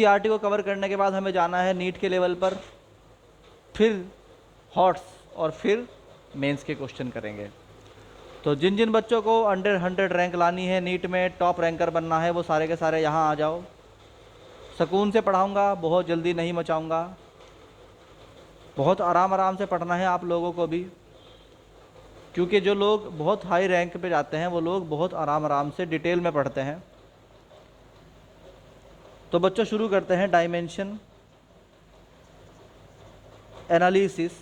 NCERT को cover करने के बाद हमें जाना है नीट के लेवल पर, फिर हॉट्स और फिर मेंस के क्वेश्चन करेंगे। तो जिन जिन बच्चों को अंडर 100 रैंक लानी है, नीट में टॉप रैंकर बनना है, वो सारे के सारे यहाँ आ जाओ। सुकून से पढ़ाऊँगा, बहुत जल्दी नहीं मचाऊँगा, बहुत आराम आराम से पढ़ना है आप लोगों को भी, क्योंकि जो लोग बहुत हाई रैंक पे जाते हैं वो लोग बहुत आराम आराम से डिटेल में पढ़ते हैं। तो बच्चों शुरू करते हैं डायमेंशन एनालिसिस।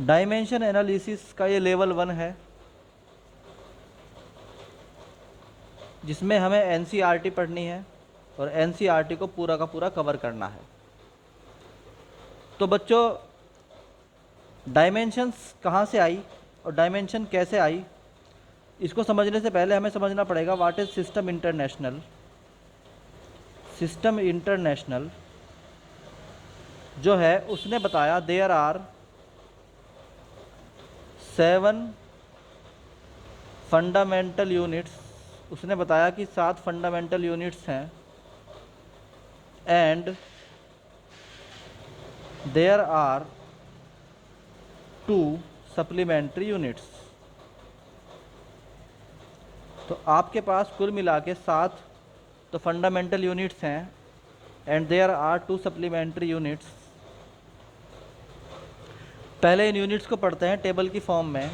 डायमेंशन एनालिसिस का ये लेवल 1 है, जिसमें हमें एनसीईआरटी पढ़नी है और एनसीईआरटी को पूरा का पूरा कवर करना है। तो बच्चों डायमेंशंस कहाँ से आई और डायमेंशन कैसे आई, इसको समझने से पहले हमें समझना पड़ेगा what is system international. System international जो है उसने बताया देयर आर 7 फंडामेंटल यूनिट्स। उसने बताया कि 7 फंडामेंटल यूनिट्स हैं and there are 2 supplementary units. तो आपके पास कुल मिला के 7 तो फंडामेंटल यूनिट्स हैं and there are 2 supplementary units. पहले इन यूनिट्स को पढ़ते हैं टेबल की फॉर्म में।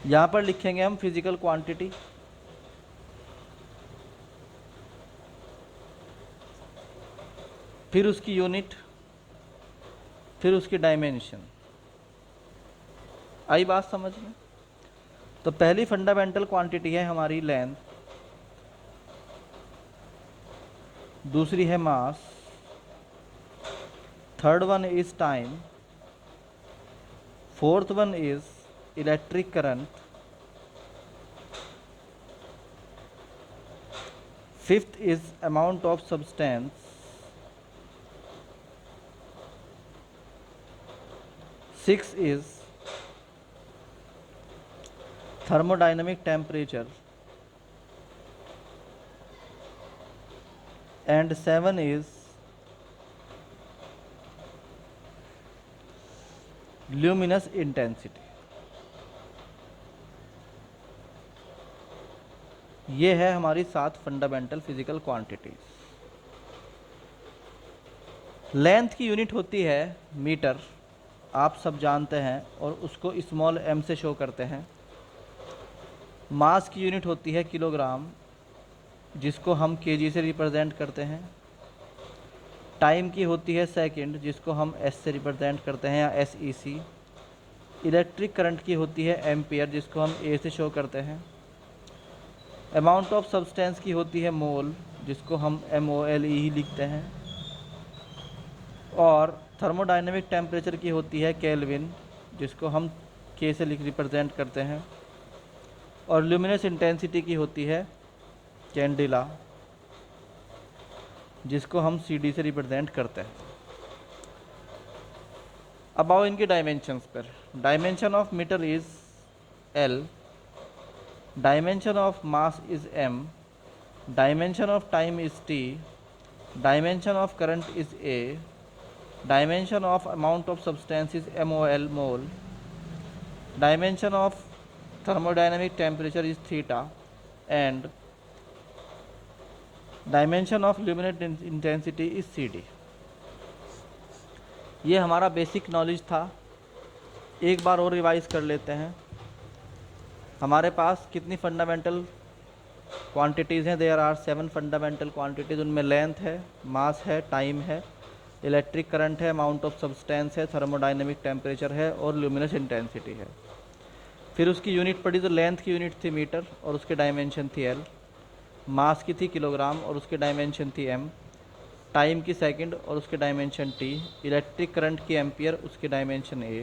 यहाँ पर लिखेंगे हम फिजिकल क्वांटिटी, फिर उसकी यूनिट, फिर उसकी डायमेंशन। आई बात समझ में? तो पहली फंडामेंटल क्वांटिटी है हमारी लेंथ, दूसरी है mass, third one is time, fourth one is electric current, fifth is amount of substance, six is thermodynamic temperature, and 7 is luminous intensity। ये है हमारी 7 फंडामेंटल फिजिकल क्वांटिटीज। लेंथ की यूनिट होती है मीटर, आप सब जानते हैं, और उसको स्मॉल m से शो करते हैं। मास की यूनिट होती है किलोग्राम, जिसको हम केजी से रिप्रेजेंट करते हैं। टाइम की होती है सेकंड, जिसको हम एस से रिप्रेजेंट करते हैं या SEC। इलेक्ट्रिक करंट की होती है एम्पियर, जिसको हम A से शो करते हैं। अमाउंट ऑफ सब्सटेंस की होती है मोल, जिसको हम MOLE ही लिखते हैं। और थर्मोडायनेमिक टेम्परेचर की होती है केल्विन, जिसको हम K से रिप्रेजेंट करते हैं। और ल्यूमिनस इंटेंसिटी की होती है कैंडिला, जिसको हम CD से रिप्रेजेंट करते हैं। अब आओ इनके डायमेंशंस पर। Dimension of metre is L, dimension of mass is M, dimension of time is T, dimension of current is A, dimension of amount of substance is MOL mole, dimension of thermodynamic temperature is theta, and dimension of luminous intensity is CD। ये हमारा basic knowledge था, एक बार और revise कर लेते हैं। हमारे पास कितनी फंडामेंटल क्वांटिटीज़ हैं? There are 7 fundamental quantities. उनमें लेंथ है, मास है, टाइम है, इलेक्ट्रिक करंट है, अमाउंट ऑफ सब्सटेंस है, थर्मोडायनेमिक टेम्परेचर है और ल्यूमिनस इंटेंसिटी है। फिर उसकी यूनिट पड़ी, तो लेंथ की यूनिट थी मीटर और उसकी डायमेंशन थी L, मास की थी किलोग्राम और उसकी डायमेंशन थी M, टाइम की सेकंड और उसकी डायमेंशन T, इलेक्ट्रिक करंट की एम्पियर, उसकी dimension A,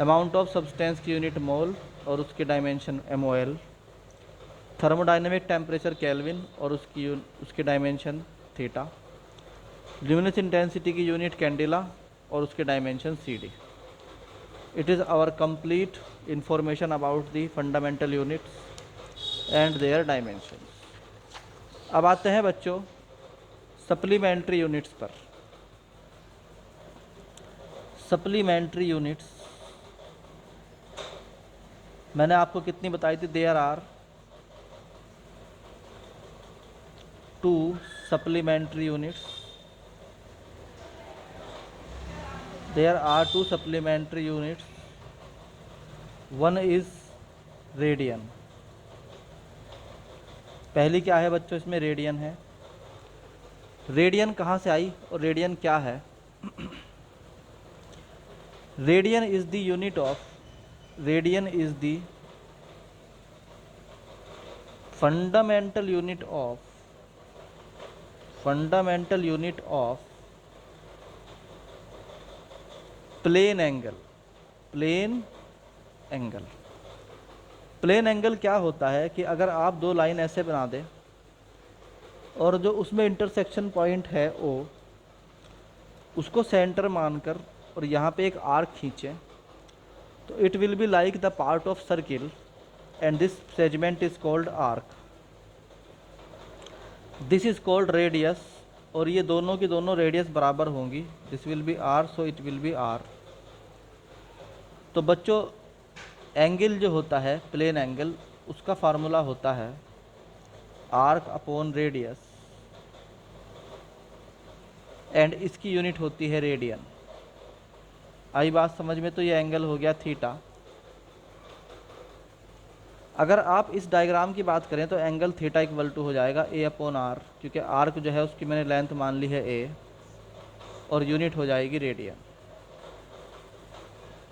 amount of substance की यूनिट मोल और उसकी dimension MOL, thermodynamic temperature kelvin और उसकी डायमेंशन थीटा, ल्यूमिनस इंटेंसिटी की यूनिट कैंडिला और उसकी dimension CD। It is our complete information about the fundamental units and their dimensions। अब आते हैं बच्चों सप्लीमेंट्री यूनिट्स पर। सप्लीमेंट्री यूनिट्स मैंने आपको कितनी बताई थी? There are 2 supplementary units. There are 2 supplementary units. One is radian. पहली क्या है बच्चों? इसमें रेडियन है। रेडियन कहाँ से आई और रेडियन क्या है? Radian is the unit of, radian is the fundamental unit of, fundamental unit of plane angle। Plane angle, plane angle क्या होता है कि अगर आप दो लाइन ऐसे बना दें और जो उसमें इंटरसेक्शन पॉइंट है ओ, उसको सेंटर मानकर और यहाँ पे एक आर्क खींचें, तो it will be like the part of circle and this segment is called arc, this is called radius। और ये दोनों की दोनों रेडियस बराबर होंगी, this will be r so it will be r। तो बच्चों एंगल जो होता है प्लेन एंगल, उसका फार्मूला होता है आर्क अपॉन रेडियस, एंड इसकी यूनिट होती है रेडियन। आई बात समझ में? तो ये एंगल हो गया थीटा। अगर आप इस डायग्राम की बात करें तो एंगल थीटा इक्वल टू हो जाएगा ए अपॉन आर, क्योंकि आर्क जो है उसकी मैंने लेंथ मान ली है ए और यूनिट हो जाएगी रेडियन।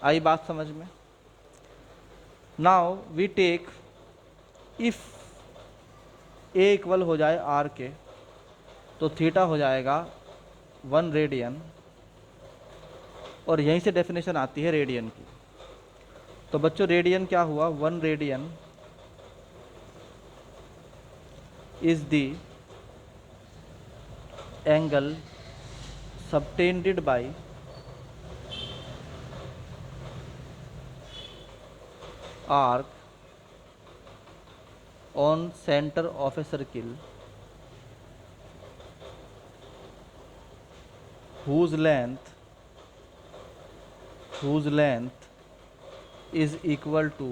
आई बात समझ में? Now we take if a equal हो जाए आर के, तो थीटा हो जाएगा 1 रेडियन, और यहीं से डेफिनेशन आती है रेडियन की। तो बच्चों रेडियन क्या हुआ? 1 radian is the angle subtended by arc on center of a circle whose length is equal to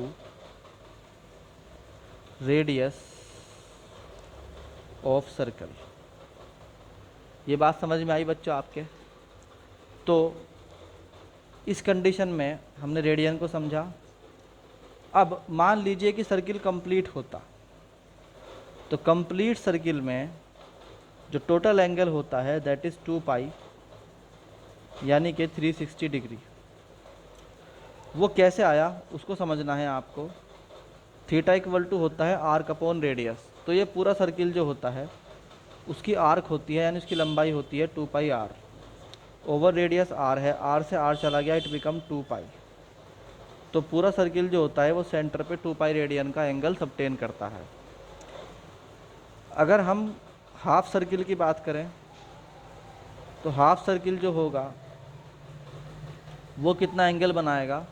radius of circle. ये बात समझ में आई बच्चों आपके? तो इस कंडीशन में हमने रेडियन को समझा। अब मान लीजिए कि सर्किल कंप्लीट होता, तो कंप्लीट सर्किल में जो टोटल एंगल होता है दैट इज़ 2 पाई, यानी कि 360 डिग्री। वो कैसे आया उसको समझना है आपको। थीटा इक्वल टू होता है आर्क अपॉन रेडियस। तो ये पूरा सर्किल जो होता है उसकी आर्क होती है, यानी उसकी लंबाई होती है 2 pi R, over radius are है, आर से आर चला गया, इट बिकम 2 पाई। तो पूरा सर्किल जो होता है वो सेंटर पे 2 पाई रेडियन का एंगल सबटेन करता है। अगर हम हाफ सर्किल की बात करें तो हाफ सर्किल जो होगा वो कितना एंगल बनाएगा?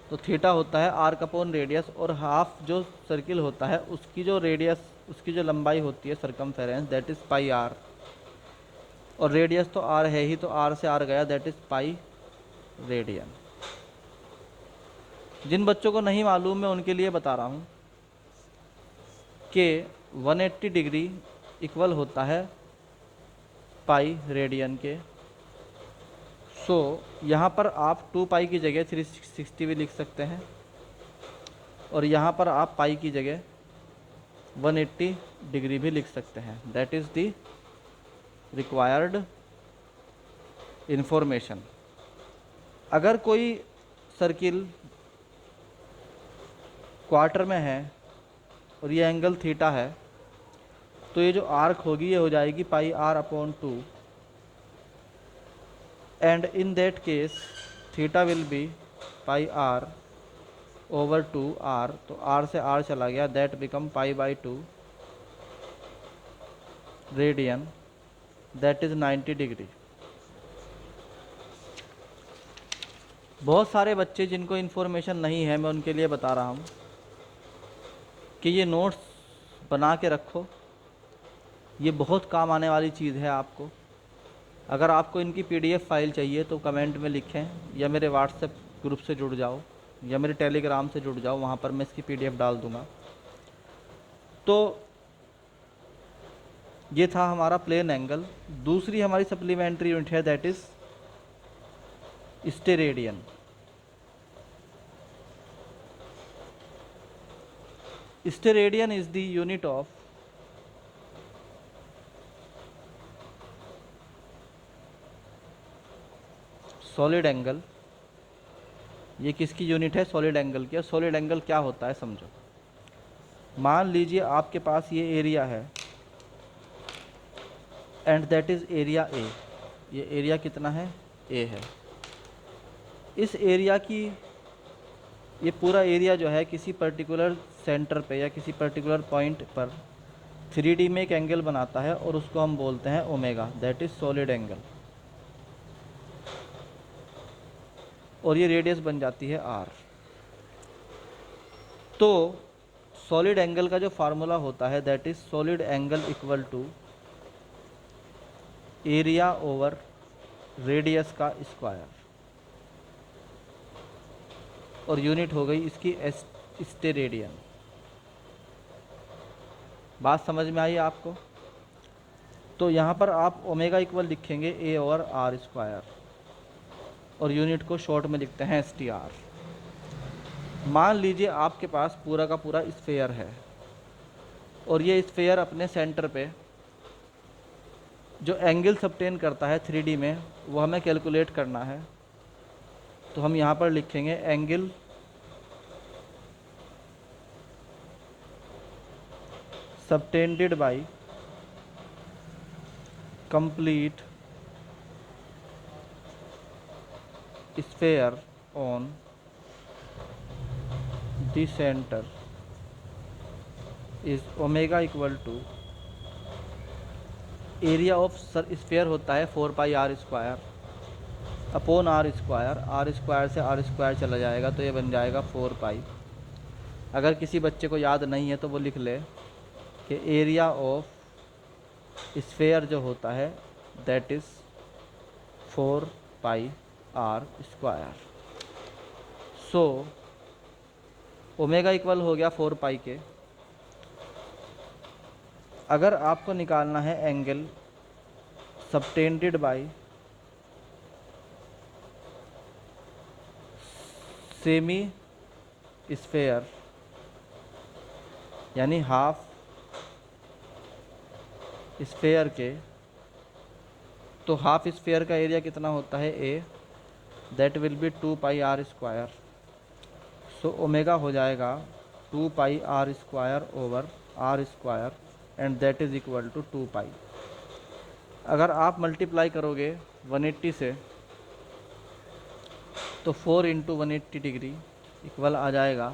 तो थीटा होता है आर्क अपॉन रेडियस, और हाफ जो सर्किल होता है उसकी जो रेडियस, उसकी जो लंबाई होती है circumference, that is pi r, और रेडियस तो आर है ही, तो आर से आर गया, दैट इज़ पाई रेडियन। जिन बच्चों को नहीं मालूम मैं उनके लिए बता रहा हूँ कि 180 डिग्री इक्वल होता है पाई रेडियन के। सो यहाँ पर आप 2 पाई की जगह 360 भी लिख सकते हैं, और यहाँ पर आप पाई की जगह 180 डिग्री भी लिख सकते हैं। That is the required information. अगर कोई सर्किल क्वार्टर में है और ये एंगल थीटा है, तो ये जो आर्क होगी ये हो जाएगी pi R upon 2, and in that case theta will be pi R over 2 R, तो आर से आर चला गया, that become pi by 2 radian, that is 90 degree. बहुत सारे बच्चे जिनको इन्फॉर्मेशन नहीं है, मैं उनके लिए बता रहा हूँ कि ये नोट्स बना के रखो। ये बहुत काम आने वाली चीज़ है आपको। अगर आपको इनकी पीडीएफ फाइल चाहिए तो कमेंट में लिखें, या मेरे व्हाट्सएप ग्रुप से जुड़ जाओ, या मेरे टेलीग्राम से जुड़ जाओ, वहाँ पर मैं इसकी पीडीएफ डाल दूँगा। तो ये था हमारा प्लेन एंगल। दूसरी हमारी सप्लीमेंट्री यूनिट है, that is steradian. Steradian is the unit of solid angle. ये किसकी यूनिट है? सॉलिड एंगल की। सॉलिड एंगल क्या होता है समझो। मान लीजिए आपके पास ये एरिया है and that is area A. ये एरिया कितना है? ए है। इस एरिया की, ये पूरा एरिया जो है किसी पर्टिकुलर सेंटर पे या किसी पर्टिकुलर पॉइंट पर 3D में एक एंगल बनाता है और उसको हम बोलते हैं omega, that is solid angle. और ये रेडियस बन जाती है आर। तो सॉलिड एंगल का जो फार्मूला होता है that is solid angle equal to area over radius का स्क्वायर, और यूनिट हो गई इसकी स्टेरेडियन। बात समझ में आई आपको? तो यहाँ पर आप ओमेगा इक्वल लिखेंगे ए ओवर आर स्क्वायर, और यूनिट को शॉर्ट में लिखते हैं एस टी आर। मान लीजिए आपके पास पूरा का पूरा स्फेयर है, और ये स्फेयर अपने सेंटर पे जो एंगल सबटेन करता है 3D में, वो हमें कैलकुलेट करना है। तो हम यहाँ पर लिखेंगे angle subtended by complete sphere on the centre is omega equal to area of sphere होता है 4 pi R square upon R square. R square से आर स्क्वायर चला जाएगा तो ये बन जाएगा 4 पाई। अगर किसी बच्चे को याद नहीं है तो वो लिख ले कि एरिया ऑफ स्फेयर जो होता है that is 4 pi R square. So omega equal हो गया 4 पाई के। अगर आपको निकालना है angle subtended by semi sphere, यानी हाफ स्फेयर के, तो हाफ स्फेयर का एरिया कितना होता है ए, that will be 2 pi R square. So omega हो जाएगा 2 pi R square over R square, and that is equal to 2 pi. अगर आप मल्टीप्लाई करोगे 180 से तो 4 इंटू 180 डिग्री इक्वल आ जाएगा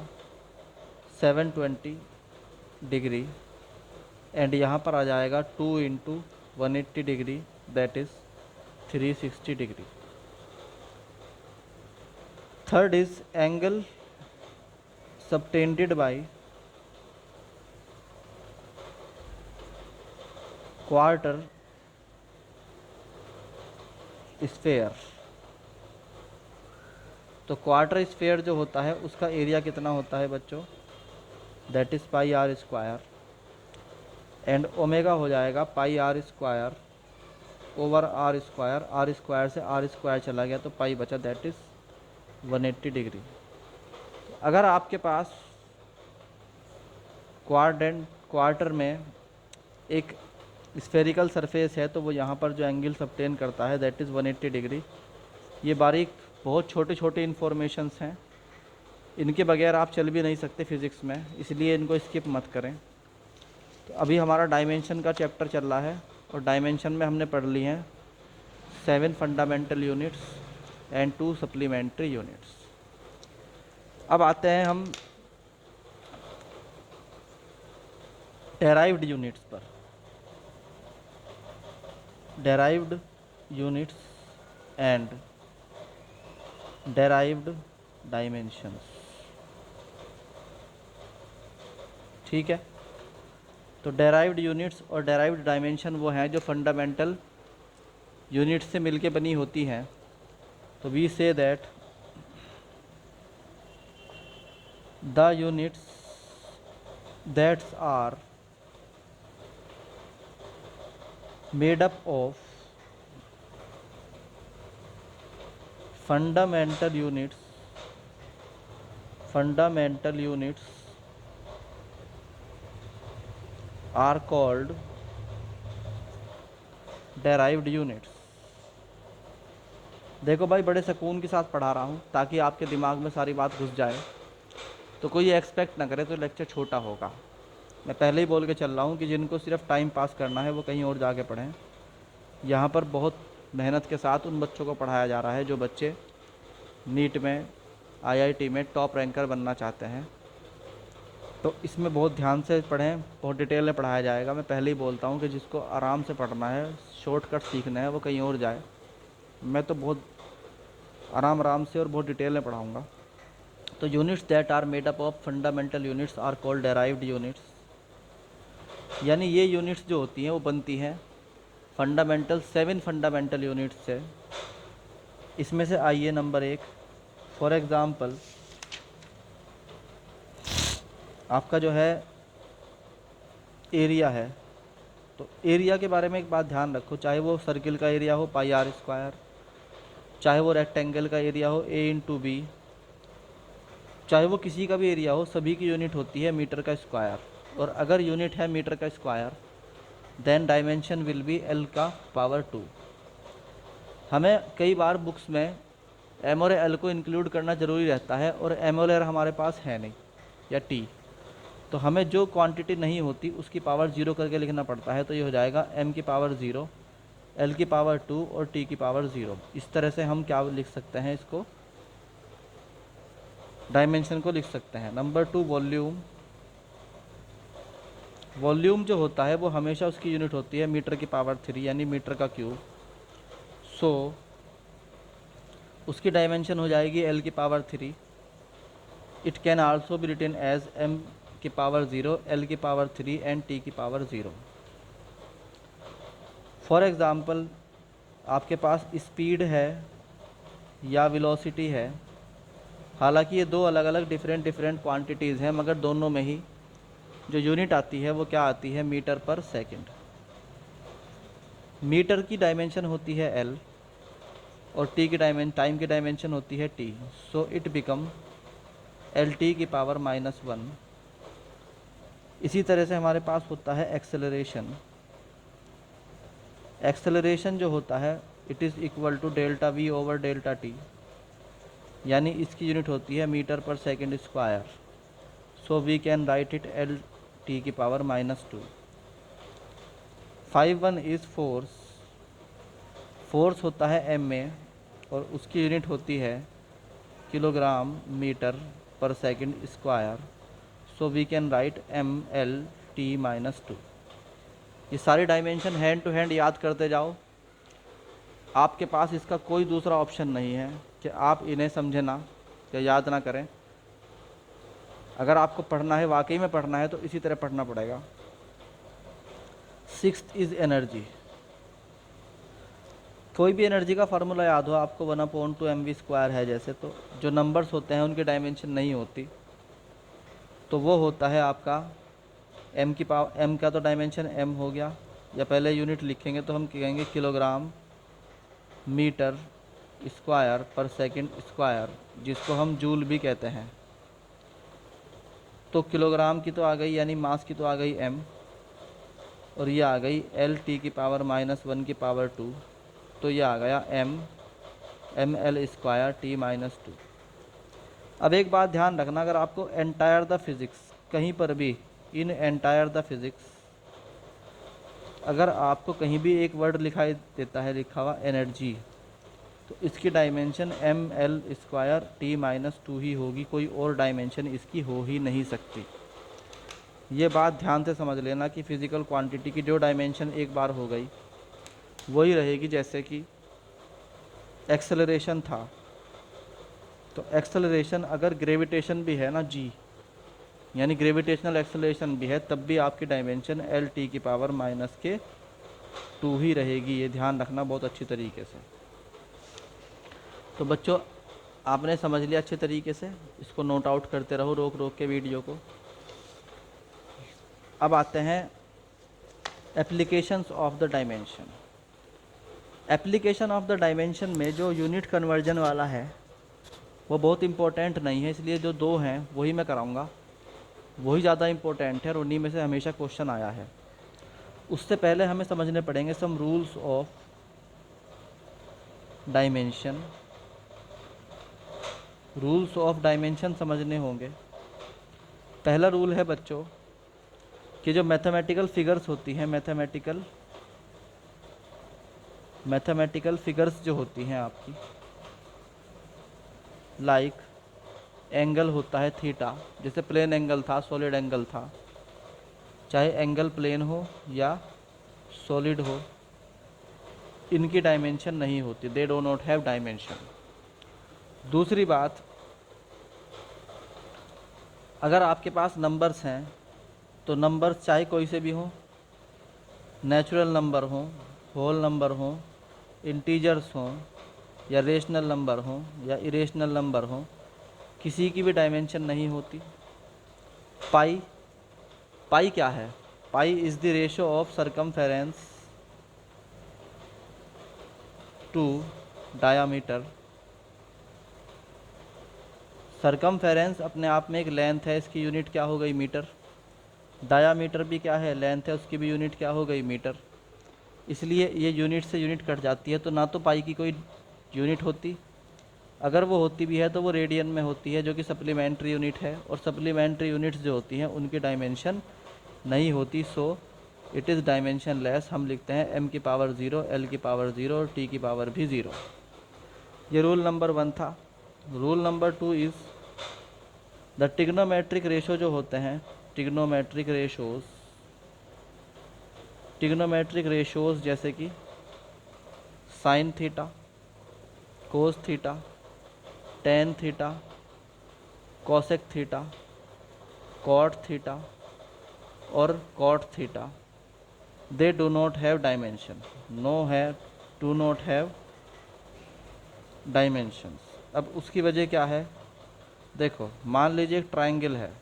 720 डिग्री, एंड यहाँ पर आ जाएगा 2 into 180 degree that is 360 degree. Third is angle subtended by quarter sphere. तो क्वार्टर स्फेयर जो होता है उसका एरिया कितना होता है बच्चों? That is pi R square, and omega हो जाएगा pi R square over R square. R square से आर स्क्वायर चला गया तो पाई बचा, दैट इज़ 180 डिग्री। अगर आपके पास क्वार्टर में एक स्फेरिकल सरफेस है तो वो यहाँ पर जो एंगल सबटेन करता है दैट इज़ 180 डिग्री। ये बारीक बहुत छोटे छोटे इन्फॉर्मेशंस हैं, इनके बगैर आप चल भी नहीं सकते फिज़िक्स में, इसलिए इनको स्किप मत करें। तो अभी हमारा डायमेंशन का चैप्टर चल रहा है, और डायमेंशन में हमने पढ़ ली हैं 7 fundamental units and 2 supplementary units. अब आते हैं हम डेराइव्ड यूनिट्स पर। Derived units and derived dimensions. ठीक है, तो डेराइव्ड यूनिट्स और डेराइव्ड डायमेंशन वो हैं जो फंडामेंटल यूनिट्स से मिलके बनी होती हैं। तो we say that the units that's are made up of fundamental units are called derived units। देखो भाई, बड़े सुकून के साथ पढ़ा रहा हूँ ताकि आपके दिमाग में सारी बात घुस जाए, तो कोई एक्सपेक्ट ना करे तो लेक्चर छोटा होगा। मैं पहले ही बोल के चल रहा हूँ कि जिनको सिर्फ टाइम पास करना है वो कहीं और जाके पढ़ें। यहाँ पर बहुत मेहनत के साथ उन बच्चों को पढ़ाया जा रहा है जो बच्चे नीट में, आईआईटी में टॉप रैंकर बनना चाहते हैं। तो इसमें बहुत ध्यान से पढ़ें, बहुत डिटेल में पढ़ाया जाएगा। मैं पहले ही बोलता हूँ कि जिसको आराम से पढ़ना है, शॉर्टकट सीखना है, वो कहीं और जाए। मैं तो बहुत आराम से और बहुत डिटेल में पढ़ाऊँगा। तो units that are made up of fundamental units are called derived units, यानी ये यूनिट्स जो होती हैं वो बनती हैं फंडामेंटल 7 फंडामेंटल यूनिट्स से। इसमें से आइए नंबर 1, फॉर एग्ज़ाम्पल आपका जो है एरिया है। तो एरिया के बारे में एक बात ध्यान रखो, चाहे वो सर्किल का एरिया हो पाई आर स्क्वायर, चाहे वो रेक्टेंगल का एरिया हो ए इंटू बी, चाहे वो किसी का भी एरिया हो, सभी की यूनिट होती है मीटर का स्क्वायर। और अगर यूनिट है मीटर का square, then dimension will be L का पावर 2। हमें कई बार बुक्स में एम और एल को इंक्लूड करना ज़रूरी रहता है और एम और एल हमारे पास है नहीं, या टी। तो हमें जो क्वांटिटी नहीं होती उसकी पावर 0 करके लिखना पड़ता है। तो ये हो जाएगा m की पावर 0, l की पावर 2 और t की पावर 0। इस तरह से हम क्या लिख सकते हैं, इसको डायमेंशन को लिख सकते हैं। Number 2, volume. वॉल्यूम जो होता है वो हमेशा उसकी यूनिट होती है मीटर की पावर 3, यानी मीटर का क्यूब। सो उसकी डायमेंशन हो जाएगी l की power 3। It can also be written as m की पावर 0, l की पावर 3 एंड t की पावर 0। फॉर एग्ज़ाम्पल आपके पास स्पीड है या वेलोसिटी है, हालांकि ये दो अलग अलग डिफरेंट क्वांटिटीज़ हैं, मगर दोनों में ही जो यूनिट आती है वो क्या आती है, मीटर पर सेकंड। मीटर की डायमेंशन होती है l और t की टाइम की डायमेंशन होती है t। So it become lt की पावर -1। इसी तरह से हमारे पास होता है एक्सेलरेशन। एक्सेलरेशन जो होता है it is equal to delta v over delta t, यानी इसकी यूनिट होती है metre per second square. So we can write it L T की पावर -2। 5(1) is force. फोर्स होता है m में और उसकी यूनिट होती है kilogram metre per second square. So we can write m l t -2। ये सारी डायमेंशन हैंड टू हैंड याद करते जाओ। आपके पास इसका कोई दूसरा ऑप्शन नहीं है कि आप इन्हें समझे ना या याद ना करें। अगर आपको पढ़ना है, वाकई में पढ़ना है, तो इसी तरह पढ़ना पड़ेगा। 6th is energy. कोई भी एनर्जी का फार्मूला याद हो आपको, 1/2mv² है जैसे, तो जो नंबर्स होते हैं उनकी डायमेंशन नहीं होती, तो वो होता है आपका m की पावर। m का तो डायमेंशन m हो गया, या पहले यूनिट लिखेंगे तो हम कहेंगे किलोग्राम मीटर स्क्वायर पर सेकंड स्क्वायर, जिसको हम जूल भी कहते हैं। तो किलोग्राम की तो आ गई, यानी मास की तो आ गई m, और ये आ गई l t की पावर -1 की पावर 2। तो ये आ गया m l स्क्वायर t -2। अब एक बात ध्यान रखना, अगर आपको एंटायर द फिज़िक्स कहीं पर भी, इन एंटायर द फिज़िक्स, अगर आपको कहीं भी एक वर्ड लिखाई देता है लिखा हुआ एनर्जी, तो इसकी dimension m l square t -2 ही होगी, कोई और डायमेंशन इसकी हो ही नहीं सकती। ये बात ध्यान से समझ लेना कि फ़िज़िकल क्वांटिटी की जो डायमेंशन एक बार हो गई वही रहेगी। जैसे कि एक्सेलरेशन था, तो एक्सेलरेशन अगर ग्रेविटेशन भी है ना g, यानी ग्रेविटेशनल एक्सेलरेशन भी है, तब भी आपकी डायमेंशन एल टी की पावर माइनस के 2 ही रहेगी। ये ध्यान रखना बहुत अच्छी तरीके से। तो बच्चों आपने समझ लिया अच्छे तरीके से, इसको नोट आउट करते रहो रोक रोक के वीडियो को। अब आते हैं applications of the dimension. Application of the dimension में जो यूनिट कन्वर्जन वाला है वो बहुत इंपॉर्टेंट नहीं है, इसलिए जो 2 हैं वही मैं कराऊंगा, वही ज़्यादा इंपॉर्टेंट है और उन्हीं में से हमेशा क्वेश्चन आया है। उससे पहले हमें समझने पड़ेंगे some rules of dimension. Rules of dimension समझने होंगे। पहला रूल है बच्चों कि जो मैथमेटिकल फिगर्स होती हैं, मैथमेटिकल फिगर्स जो होती हैं आपकी, लाइक एंगल होता है थीटा, जैसे प्लेन एंगल था, सॉलिड एंगल था, चाहे एंगल प्लेन हो या सॉलिड हो, इनकी डायमेंशन नहीं होती, they do not have dimension. दूसरी बात, अगर आपके पास नंबर्स हैं तो नंबर्स चाहे कोई से भी हों, नेचुरल नंबर हों, होल नंबर हों, इंटीजर्स हों, या रेशनल नंबर हों या इरेशनल नंबर हों, किसी की भी डायमेंशन नहीं होती। पाई क्या है? Pi is the ratio of circumference to diameter. Circumference अपने आप में एक लेंथ है, इसकी यूनिट क्या हो गई? मीटर। डायामीटर भी क्या है? लेंथ है, उसकी भी यूनिट क्या हो गई? मीटर। इसलिए ये यूनिट से यूनिट कट जाती है, तो ना तो पाई की कोई यूनिट होती, अगर वो होती भी है तो वो रेडियन में होती है, जो कि सप्लीमेंट्री यूनिट है, और सप्लीमेंट्री यूनिट्स जो होती हैं उनकी डायमेंशन नहीं होती। So it is dimension less. हम लिखते हैं m की पावर 0, l की पावर 0 और t की पावर भी 0। ये रूल नंबर 1 था। Rule number 2 is the trigonometric ratio जो होते हैं, ट्रिग्नोमेट्रिक रेशोज़ जैसे कि sine theta, cos theta, tan theta, cosec theta, cot theta और cot theta, they do not have dimension. Do not have dimensions. अब उसकी वजह क्या है? देखो, मान लीजिए एक ट्रायंगल है,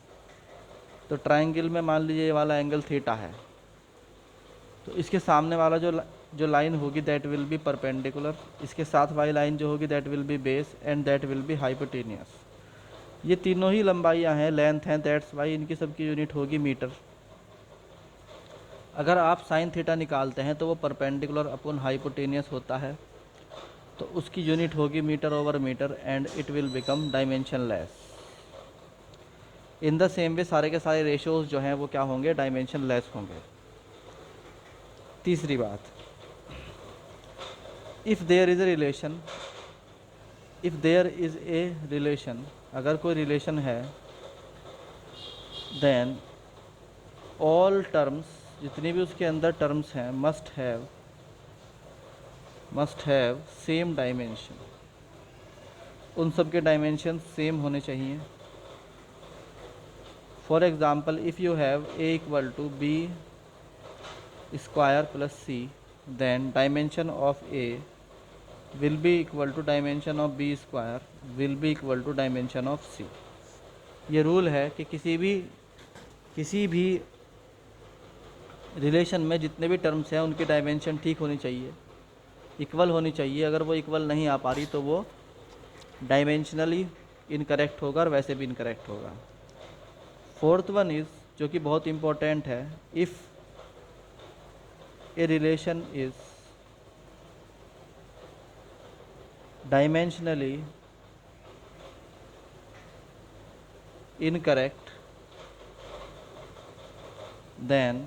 तो ट्रायंगल में मान लीजिए ये वाला एंगल थीटा है, तो इसके सामने वाला जो लाइन होगी दैट विल बी परपेंडिकुलर, इसके साथ वाली लाइन जो होगी that will B base, and that will B hypotenuse. ये तीनों ही लंबाइयाँ हैं, लेंथ हैं, दैट्स वाई इनकी सबकी यूनिट होगी मीटर। अगर आप साइन थीटा निकालते हैं तो वो परपेंडिकुलर अपॉन हाइपोटेनियस होता है, तो उसकी यूनिट होगी metre over metre, and it will become dimensionless. In the same way सारे के सारे रेशोज़ जो हैं वो क्या होंगे? डायमेंशन लेस होंगे। तीसरी बात, if there is a relation, अगर कोई रिलेशन है, देन ऑल टर्म्स, जितनी भी उसके अंदर टर्म्स हैं, मस्ट हैव सेम डायमेंशन। उन सब के डायमेंशन सेम होने चाहिए। For example, if you have a equal to b square plus c, then dimension of a will be equal to dimension of b square will be equal to dimension of c। ये rule है कि किसी भी relation में जितने भी terms हैं उनकी डायमेंशन ठीक होनी चाहिए, इक्वल होनी चाहिए। अगर वो इक्वल नहीं आ पा रही तो वो डायमेंशनली इनकरेक्ट होगा और वैसे भी इनकरेक्ट होगा। फोर्थ वन इज़, जो कि बहुत इम्पोर्टेंट है, if a relation is dimensionally incorrect, then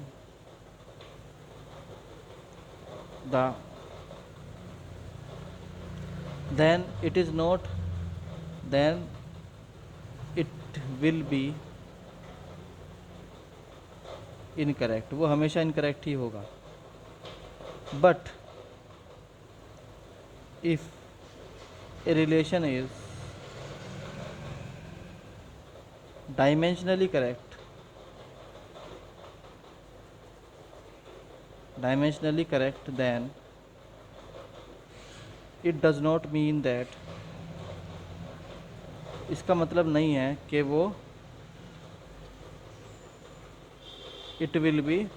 it is not, then it will be incorrect। वो हमेशा incorrect ही होगा। but if a relation is dimensionally correct, dimensionally correct then it does not mean that, इसका मतलब नहीं है कि वो it will be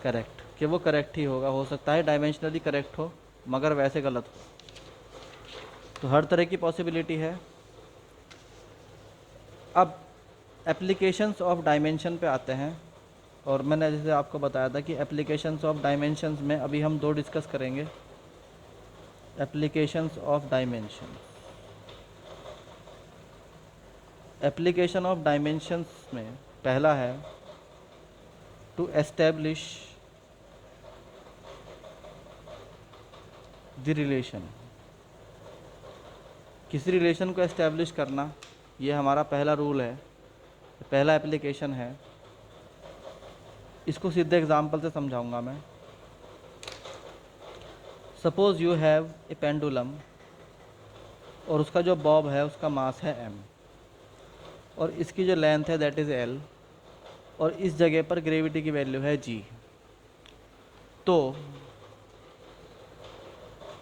correct, कि वो करेक्ट ही होगा। हो सकता है डायमेंशनली करेक्ट हो मगर वैसे गलत हो। तो हर तरह की पॉसिबिलिटी है। अब एप्लीकेशंस ऑफ डायमेंशन पे आते हैं, और मैंने जैसे आपको बताया था कि एप्लीकेशंस ऑफ डायमेंशंस में अभी हम दो डिस्कस करेंगे। Applications of dimension, application of dimensions में पहला है टू एस्टेब्लिश द रिलेशन, किसी रिलेशन को एस्टेब्लिश करना, ये हमारा पहला रूल है, पहला एप्लीकेशन है। इसको सीधे एग्जांपल से समझाऊंगा मैं। Suppose you have a pendulum, और उसका जो बॉब है उसका मास है m, और इसकी जो लेंथ है दैट इज़ l, और इस जगह पर ग्रेविटी की वैल्यू है g। तो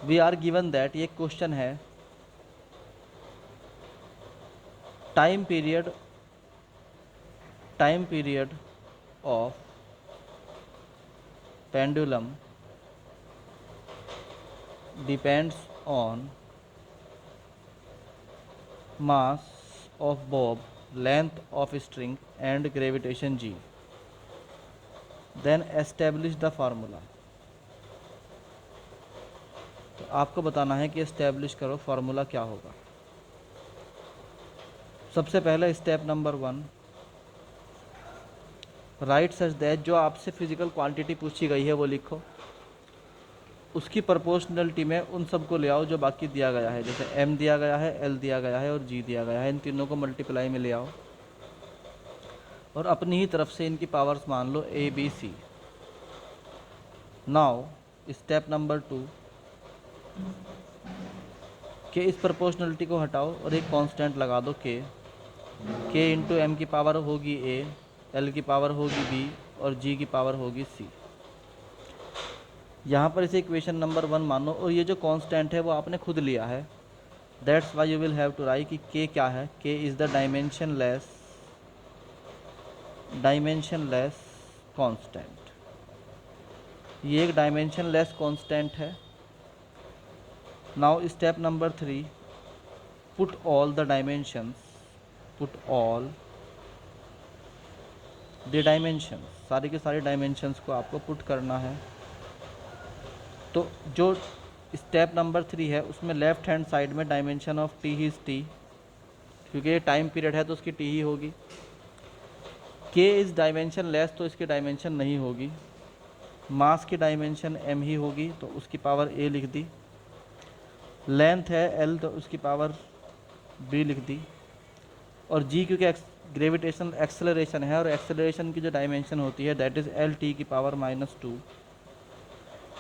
वी आर गिवन दैट, ये क्वेश्चन है, time period of pendulum depends on mass of bob, length of string and gravitation g, then establish the formula. तो आपको बताना है कि एस्टेब्लिश करो फार्मूला क्या होगा। सबसे पहले step number 1, right such that, जो आपसे फिजिकल क्वांटिटी पूछी गई है वो लिखो, उसकी प्रोपोर्शनलिटी में उन सब को ले आओ जो बाकी दिया गया है। जैसे m दिया गया है, l दिया गया है और g दिया गया है, इन तीनों को मल्टीप्लाई में ले आओ और अपनी ही तरफ से इनकी पावर्स मान लो a b c। Now step number 2, कि इस प्रोपोर्शनलिटी को हटाओ और एक कांस्टेंट लगा दो k इंटू m की पावर होगी a, l की पावर होगी b और g की पावर होगी c। यहाँ पर इसे इक्वेशन नंबर 1 मानो, और ये जो कांस्टेंट है वो आपने खुद लिया है। That's why you will have to write कि k क्या है, k is the dimensionless constant. ये एक डायमेंशनलेस कांस्टेंट है। Now step number 3, put all the dimensions, सारी के सारे डायमेंशंस को आपको पुट करना है। तो जो स्टेप नंबर 3 है उसमें लेफ्ट हैंड साइड में dimension of t is t, क्योंकि ये टाइम पीरियड है तो उसकी t ही होगी। k इज़ डायमेंशन लेस, तो इसकी डायमेंशन नहीं होगी। मास की डायमेंशन m ही होगी तो उसकी पावर a लिख दी। लेंथ है l तो उसकी पावर b लिख दी। और g क्योंकि ग्रेविटेशनल एक्सेलरेशन है और एक्सेलरेशन की जो डायमेंशन होती है दैट इज़ l t की पावर -2,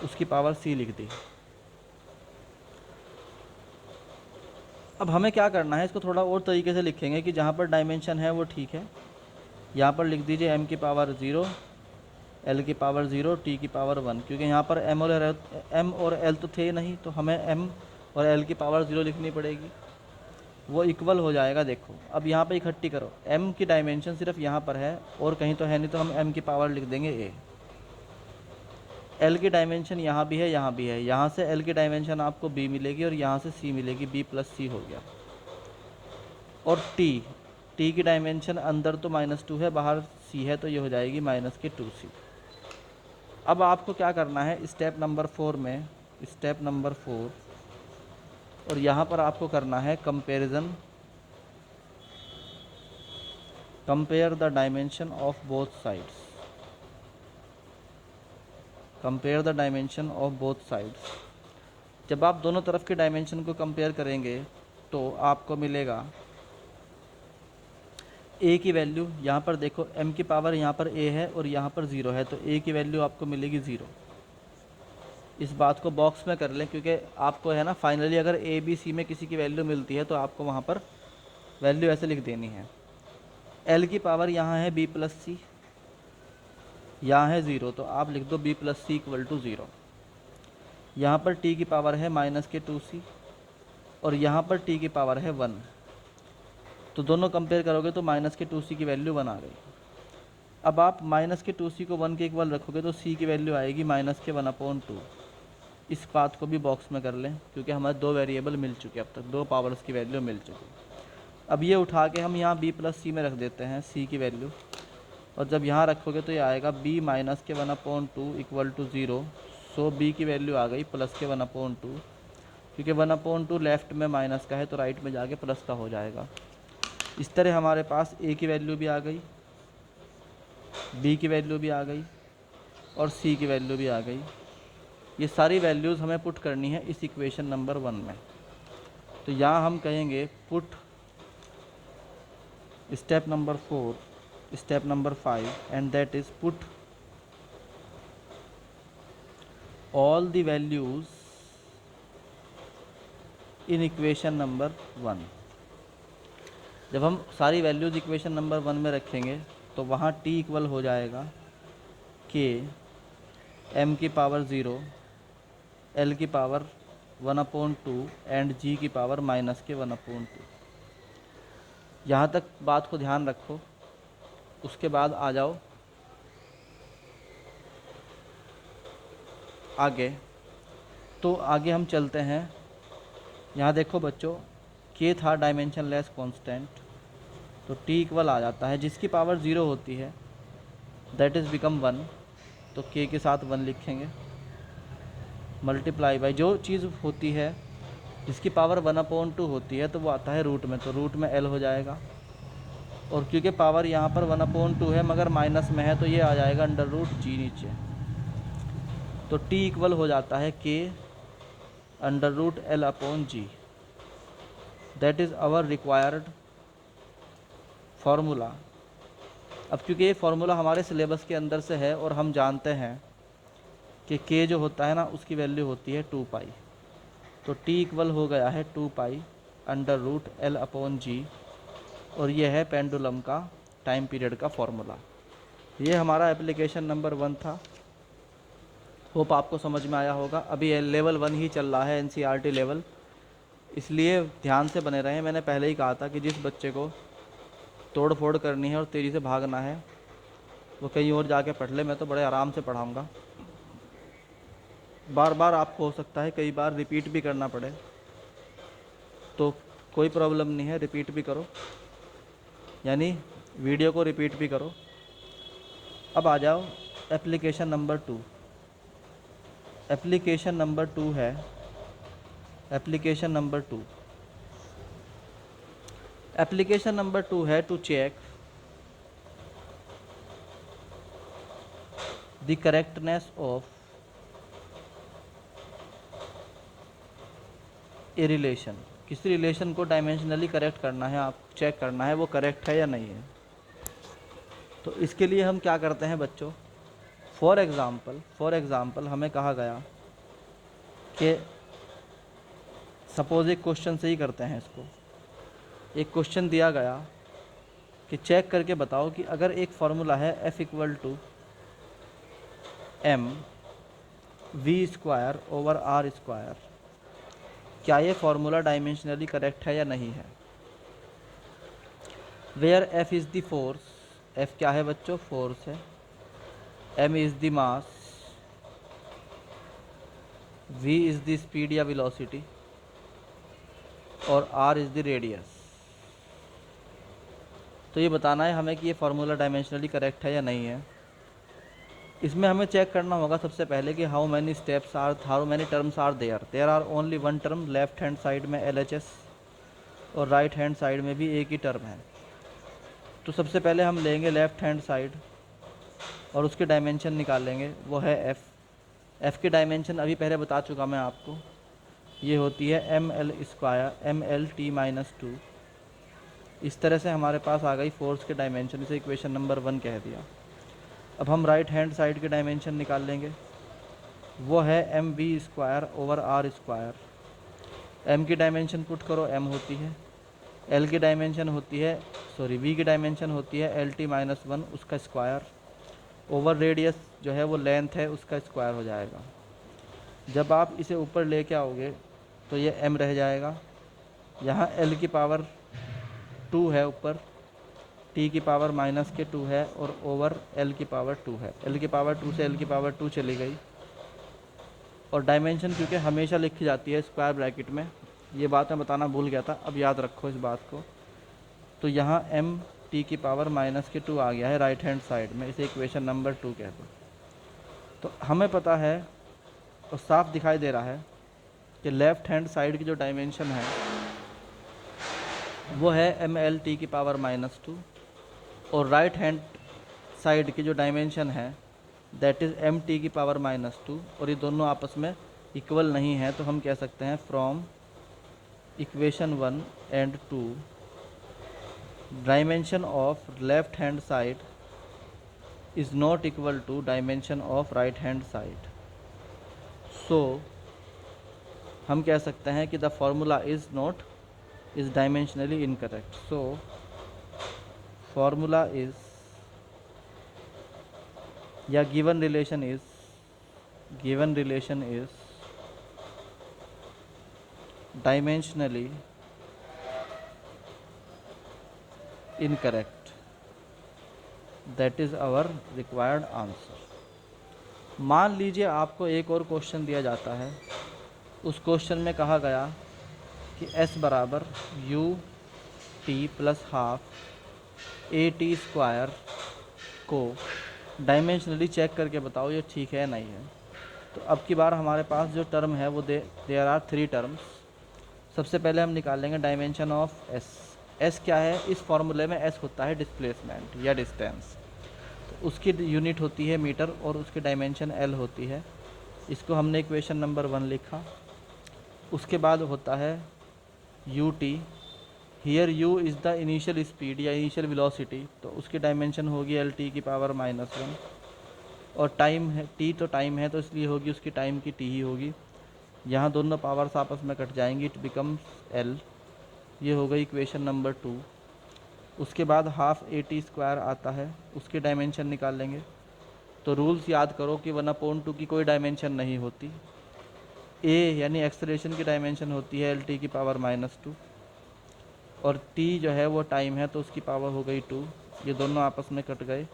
उसकी पावर c लिख दी। अब हमें क्या करना है, इसको थोड़ा और तरीके से लिखेंगे कि जहाँ पर डायमेंशन है वो ठीक है। यहाँ पर लिख दीजिए m की पावर 0, l की पावर 0, t की पावर 1, क्योंकि यहाँ पर m और l तो थे नहीं, तो हमें m और l की पावर 0 लिखनी पड़ेगी। वो इक्वल हो जाएगा। देखो अब यहाँ पर इकट्ठी करो, m की डायमेंशन सिर्फ यहाँ पर है और कहीं तो है नहीं, तो हम m की पावर लिख देंगे a। l की डायमेंशन यहाँ भी है, यहाँ भी है, यहाँ से l की डायमेंशन आपको b मिलेगी और यहाँ से c मिलेगी, b प्लस c हो गया। और t की डायमेंशन अंदर तो -2 है, बाहर c है, तो ये हो जाएगी -2c। अब आपको क्या करना है स्टेप नंबर 4 में, स्टेप नंबर 4, और यहाँ पर आपको करना है comparison, compare the dimension of both sides, compare the dimension of both sides. जब आप दोनों तरफ के डायमेंशन को कंपेयर करेंगे तो आपको मिलेगा a की वैल्यू, यहाँ पर देखो m की पावर यहाँ पर a है और यहाँ पर 0 है, तो a की वैल्यू आपको मिलेगी 0। इस बात को बॉक्स में कर लें क्योंकि आपको है ना फाइनली अगर a b c में किसी की वैल्यू मिलती है तो आपको वहाँ पर वैल्यू ऐसे लिख देनी है। l की पावर यहाँ है b प्लस c, यहाँ है 0 तो आप लिख दो b plus c equal to 0। यहाँ पर t की पावर है -2c और यहाँ पर t की पावर है 1, तो दोनों कंपेयर करोगे तो -2c की वैल्यू 1 आ गई। अब आप -2c को 1 के इक्वल रखोगे तो c की वैल्यू आएगी -1/2। इस बात को भी बॉक्स में कर लें क्योंकि हमारे दो वेरिएबल मिल चुके, अब तक दो पावर्स की वैल्यू मिल चुकी। अब ये उठा के हम यहाँ b प्लस सी में रख देते हैं c की वैल्यू, और जब यहाँ रखोगे तो ये आएगा b -1/2 equal to 0। So b की वैल्यू आ गई +1/2, क्योंकि 1/2 लेफ्ट में माइनस का है तो राइट में जाके प्लस का हो जाएगा। इस तरह हमारे पास a की वैल्यू भी आ गई, b की वैल्यू भी आ गई और c की वैल्यू भी आ गई। ये सारी वैल्यूज़ हमें पुट करनी है इस इक्वेशन नंबर 1 में। तो यहाँ हम कहेंगे put step number 4, step number 5, and that is put all the values in equation number 1। जब हम सारी वैल्यूज़ इक्वेशन नंबर 1 में रखेंगे तो वहाँ t इक्वल हो जाएगा k m की पावर 0, l की पावर 1/2 एंड g की पावर -1/2। यहाँ तक बात को ध्यान रखो। उसके बाद आ जाओ आगे। तो आगे हम चलते हैं। यहाँ देखो बच्चों, k था डायमेंशन लेस कांस्टेंट, तो t इक्वल आ जाता है जिसकी पावर 0 होती है दैट इज़ बिकम 1, तो k के साथ 1 लिखेंगे, मल्टीप्लाई बाई जो चीज़ होती है जिसकी पावर 1/2 होती है तो वो आता है रूट में, तो रूट में l हो जाएगा। और क्योंकि पावर यहाँ पर 1/2 है मगर माइनस में है तो ये आ जाएगा √g नीचे। तो t इक्वल हो जाता है k √L/g। That is our required formula. अब क्योंकि ये फार्मूला हमारे सिलेबस के अंदर से है और हम जानते हैं कि k जो होता है ना उसकी वैल्यू होती है 2π, तो t इक्वल हो गया है 2π √L/g, और ये है पेंडुलम का टाइम पीरियड का फार्मूला। ये हमारा एप्लीकेशन नंबर 1 था। होप आपको समझ में आया होगा। अभी लेवल 1 ही चल रहा है, NCERT लेवल, इसलिए ध्यान से बने रहें। मैंने पहले ही कहा था कि जिस बच्चे को तोड़ फोड़ करनी है और तेज़ी से भागना है वो कहीं और जाके पढ़ ले, मैं तो बड़े आराम से पढ़ाऊँगा। बार बार आपको हो सकता है कई बार रिपीट भी करना पड़े, तो कोई प्रॉब्लम नहीं है, रिपीट भी करो, यानी वीडियो को रिपीट भी करो। अब आ जाओ एप्लीकेशन नंबर 2। एप्लीकेशन नंबर 2 है, एप्लीकेशन नंबर 2, एप्लीकेशन नंबर 2 है to check the correctness of a relation. किसी रिलेशन को डायमेंशनली करेक्ट करना है, आप चेक करना है वो करेक्ट है या नहीं है। तो इसके लिए हम क्या करते हैं बच्चों, फॉर एग्ज़ाम्पल हमें कहा गया कि सपोज़ एक क्वेश्चन से ही करते हैं इसको। एक क्वेश्चन दिया गया कि चेक करके बताओ कि अगर एक फार्मूला है F = mv²/r², क्या ये फार्मूला डायमेंशनली करेक्ट है या नहीं है। Where F is the force, F क्या है बच्चों, फोर्स है, m is the mass, v is the speed या वेलोसिटी, और r इज़ द रेडियस। तो ये बताना है हमें कि ये फार्मूला डायमेंशनली करेक्ट है या नहीं है। इसमें हमें चेक करना होगा सबसे पहले कि how many terms are there are only 1 term. Left hand side में LHS और राइट हैंड साइड में भी एक ही टर्म है। तो सबसे पहले हम लेंगे लेफ्ट हैंड साइड और उसके डायमेंशन निकालेंगे, वो है f की डायमेंशन अभी पहले बता चुका मैं आपको, ये होती है mL/2। इस तरह से हमारे पास आ गई फोर्स के डायमेंशन, इसे इक्वेशन नंबर 1 कह दिया। अब हम राइट हैंड साइड के डायमेंशन निकाल लेंगे, वो है mv²/r²। m की डायमेंशन पुट करो, m होती है, l की डायमेंशन होती है v की डायमेंशन होती है LT - 1 उसका स्क्वायर, ओवर रेडियस जो है वो लेंथ है उसका स्क्वायर हो जाएगा। जब आप इसे ऊपर लेके आओगे तो ये m रह जाएगा, यहाँ l की पावर 2 है ऊपर, t की पावर -2 है और ओवर l की पावर 2 है। l की पावर 2 से l की पावर 2 चली गई। और डायमेंशन क्योंकि हमेशा लिखी जाती है स्क्वायर ब्रैकेट में, ये बात मैं बताना भूल गया था, अब याद रखो इस बात को। तो यहाँ m t की पावर -2 आ गया है राइट हैंड साइड में, इसे इक्वेशन नंबर 2 कहते हैं। तो हमें पता है और साफ दिखाई दे रहा है कि लेफ़्ट हैंड साइड की जो डायमेंशन है वो है ml t की पावर -2 और राइट हैंड साइड की जो डायमेंशन है दैट इज़ m t की पावर -2, और ये दोनों आपस में इक्वल नहीं है। तो हम कह सकते हैं from equation 1 and 2 dimension of left hand side is not equal to dimension of right hand side. So हम कह सकते हैं कि the formula is dimensionally incorrect. So formula is या given relation is dimensionally incorrect. That is our required answer. मान लीजिए आपको एक और क्वेश्चन दिया जाता है, उस क्वेश्चन में कहा गया कि s बराबर u t plus half A T square को डायमेंशनली चेक करके बताओ ये ठीक है नहीं है। तो अब की बार हमारे पास जो टर्म है वो देयर आर 3 टर्म्स। सबसे पहले हम निकालेंगे डायमेंशन ऑफ s क्या है, इस फॉर्मूले में s होता है डिस्प्लेसमेंट या डिस्टेंस, तो उसकी यूनिट होती है मीटर और उसकी डायमेंशन l होती है। इसको हमने इक्वेशन नंबर 1 लिखा। उसके बाद होता है u t, here u is the initial speed या इनिशियल वेलोसिटी, तो उसकी डायमेंशन होगी l t की पावर -1, और टाइम है t, तो टाइम है तो इसलिए होगी उसकी टाइम की t ही होगी। यहाँ दोनों पावर्स आपस में कट जाएंगी, इट बिकम्स l। ये हो गई इक्वेशन नंबर 2। उसके बाद हाफ ए टी स्क्वायर आता है, उसकी डायमेंशन निकाल लेंगे। तो रूल्स याद करो कि 1/2 की कोई डायमेंशन नहीं होती। a यानी एक्सेलरेशन की डायमेंशन होती है l t की पावर -2, और t जो है वो टाइम है तो उसकी पावर हो गई 2। ये दोनों आपस में कट गए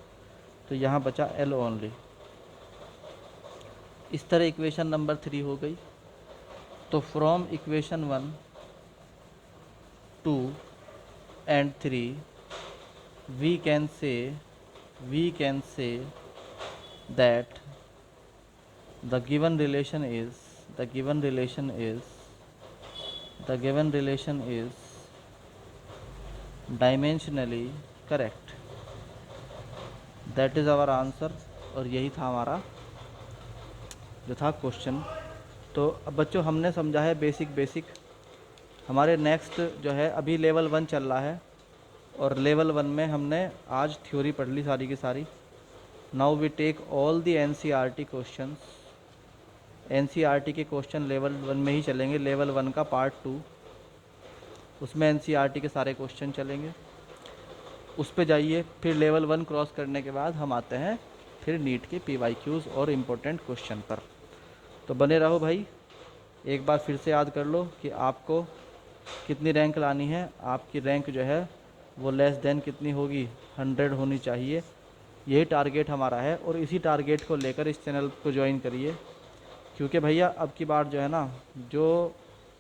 तो यहाँ बचा l ओनली। इस तरह इक्वेशन नंबर 3 हो गई। तो from equation 1, 2 and 3 we can say that the given relation is dimensionally correct। That is our answer, और यही था हमारा जो था क्वेश्चन। तो अब बच्चों हमने समझा है बेसिक। हमारे नेक्स्ट जो है अभी लेवल 1 चल रहा है, और लेवल 1 में हमने आज थ्योरी पढ़ ली सारी की सारी। Now we take all the NCERT questions. NCERT के क्वेश्चन लेवल 1 में ही चलेंगे, लेवल 1 का पार्ट 2, उसमें NCERT के सारे क्वेश्चन चलेंगे। उस पे जाइए, फिर लेवल 1 क्रॉस करने के बाद हम आते हैं फिर नीट के PYQs और इम्पोर्टेंट क्वेश्चन पर। तो बने रहो भाई। एक बार फिर से याद कर लो कि आपको कितनी रैंक लानी है। आपकी रैंक जो है वो लेस देन कितनी होगी, 100 होनी चाहिए। यही टारगेट हमारा है, और इसी टारगेट को लेकर इस चैनल को ज्वाइन करिए, क्योंकि भैया अब की बार जो है ना, जो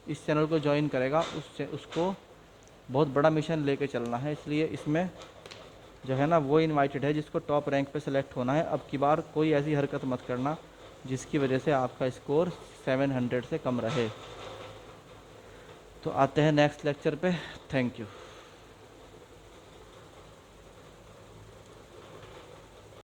इस चैनल को ज्वाइन करेगा उसको बहुत बड़ा मिशन लेके चलना है। इसलिए इसमें जो है ना वो इनवाइटेड है जिसको टॉप रैंक पे सेलेक्ट होना है। अब की बार कोई ऐसी हरकत मत करना जिसकी वजह से आपका स्कोर 700 से कम रहे। तो आते हैं नेक्स्ट लेक्चर पे। Thank you.